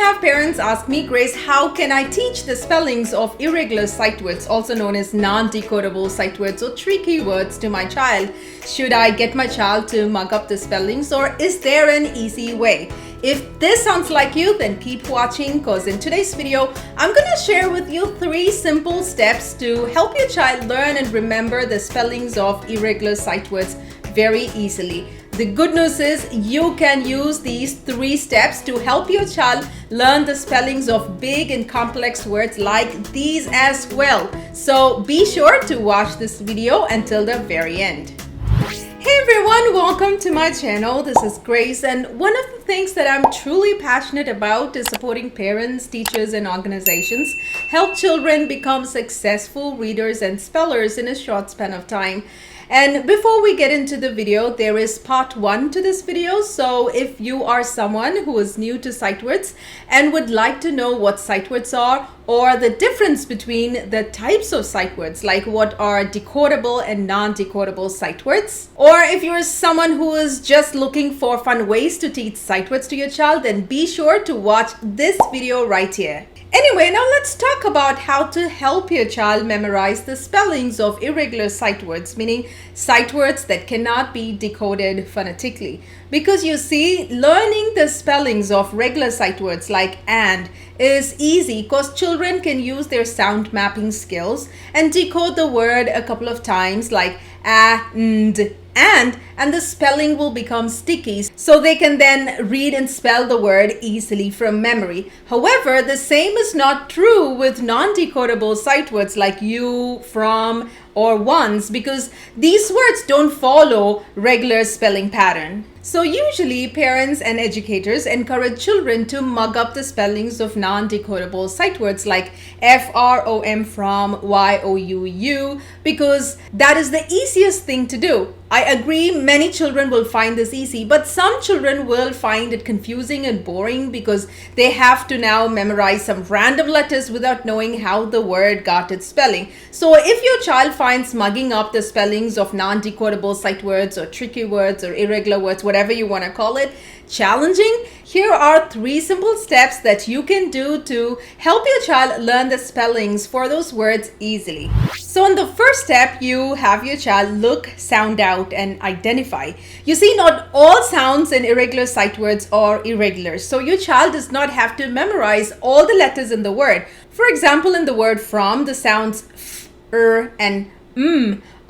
have parents ask me, Grace, how can I teach the spellings of irregular sight words, also known as non-decodable sight words or tricky words, to my child? Should I get my child to mug up the spellings, or is there an easy way? If this sounds like you, then keep watching, because in today's video, I'm going to share with you 3 simple steps to help your child learn and remember the spellings of irregular sight words very easily. The good news is you can use these 3 steps to help your child learn the spellings of big and complex words like these as well. So be sure to watch this video until the very end. Hey everyone, welcome to my channel. This is Grace, and one of the things that I'm truly passionate about is supporting parents, teachers, and organizations help children become successful readers and spellers in a short span of time. And before we get into the video, there is part 1 to this video. So if you are someone who is new to sight words and would like to know what sight words are, or the difference between the types of sight words, like what are decodable and non-decodable sight words, or if you're someone who is just looking for fun ways to teach sight words to your child, then be sure to watch this video right here. Anyway, now let's talk about how to help your child memorize the spellings of irregular sight words, meaning sight words that cannot be decoded phonetically. Because you see, learning the spellings of regular sight words like and is easy because children can use their sound mapping skills and decode the word a couple of times like and the spelling will become sticky, so they can then read and spell the word easily from memory. However, the same is not true with non-decodable sight words like you, from, or once, because these words don't follow regular spelling pattern. So usually parents and educators encourage children to mug up the spellings of non-decodable sight words like from, you, because that is the easiest thing to do. I agree, many children will find this easy, but some children will find it confusing and boring because they have to now memorize some random letters without knowing how the word got its spelling. So if your child finds mugging up the spellings of non-decodable sight words or tricky words or irregular words, whatever you want to call it, challenging, here are 3 simple steps that you can do to help your child learn the spellings for those words easily. So in the first step, you have your child look, sound out, and identify. You see, not all sounds in irregular sight words are irregular, so your child does not have to memorize all the letters in the word. For example, in the word from, the sounds f, and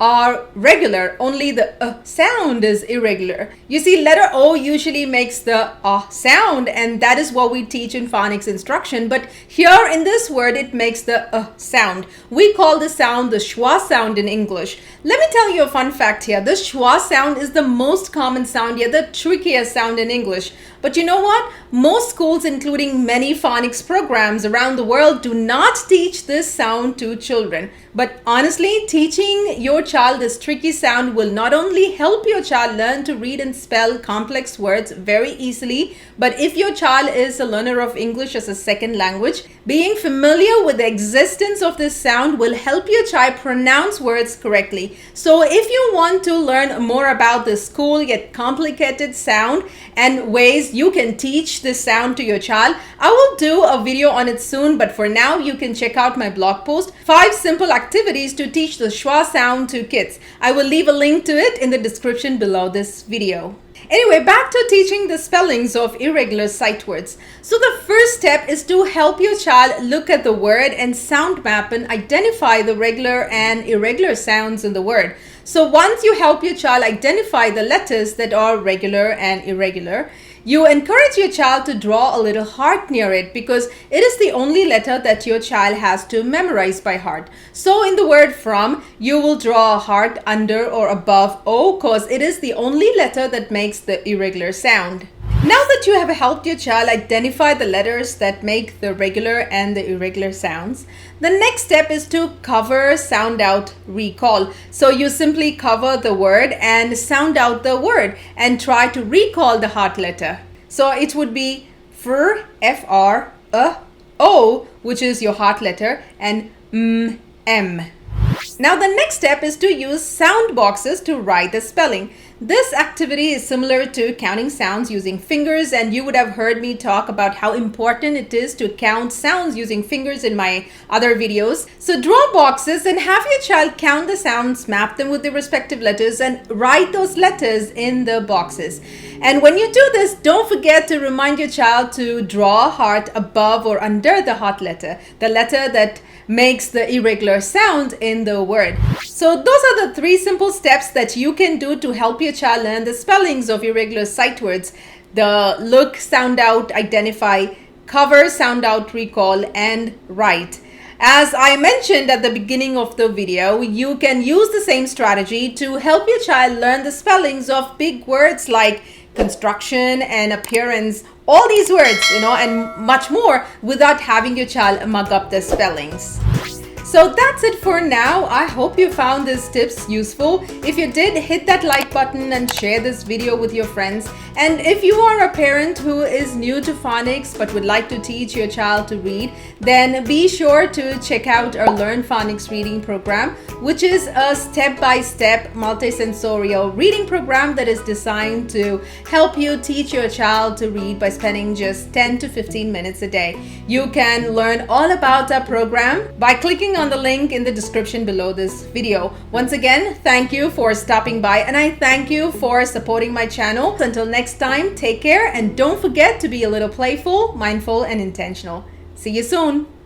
are regular, only the sound is irregular. You see, letter O usually makes the sound, and that is what we teach in phonics instruction, but here in this word it makes the sound. We call the sound the schwa sound in English. Let me tell you a fun fact here. The schwa sound is the most common sound, yet the trickiest sound in English. But you know what? Most schools, including many phonics programs around the world, do not teach this sound to children. But honestly, teaching your child this tricky sound will not only help your child learn to read and spell complex words very easily, but if your child is a learner of English as a second language, being familiar with the existence of this sound will help your child pronounce words correctly. So if you want to learn more about this cool yet complicated sound and ways you can teach this sound to your child, I will do a video on it soon, but for now you can check out my blog post, 5 simple activities to teach the schwa sound to kids. I will leave a link to it in the description below this video. Anyway, back to teaching the spellings of irregular sight words. So the first step is to help your child look at the word and sound map and identify the regular and irregular sounds in the word. So once you help your child identify the letters that are regular and irregular, you encourage your child to draw a little heart near it because it is the only letter that your child has to memorize by heart. So in the word from, you will draw a heart under or above O because it is the only letter that makes the irregular sound. Now that you have helped your child identify the letters that make the regular and the irregular sounds, the next step is to cover, sound out, recall. So you simply cover the word and sound out the word and try to recall the heart letter. So it would be fr, fr, o, which is your heart letter, and m. Now the next step is to use sound boxes to write the spelling. This activity is similar to counting sounds using fingers, and you would have heard me talk about how important it is to count sounds using fingers in my other videos. So draw boxes and have your child count the sounds, map them with the respective letters, and write those letters in the boxes. And when you do this, don't forget to remind your child to draw a heart above or under the heart letter, the letter that makes the irregular sound in the word. So those are the 3 simple steps that you can do to help your child learn the spellings of irregular sight words: the look, sound out, identify, cover, sound out, recall, and write. As I mentioned at the beginning of the video, you can use the same strategy to help your child learn the spellings of big words like construction and appearance, all these words, and much more without having your child mug up the spellings. So that's it for now. I hope you found these tips useful. If you did, hit that like button and share this video with your friends. And if you are a parent who is new to phonics but would like to teach your child to read, then be sure to check out our Learn Phonics reading program, which is a step-by-step multisensorial reading program that is designed to help you teach your child to read by spending just 10 to 15 minutes a day. You can learn all about our program by clicking on the link in the description below this video. Once again, thank you for stopping by, and I thank you for supporting my channel. Until next time, take care, and don't forget to be a little playful, mindful, and intentional. See you soon.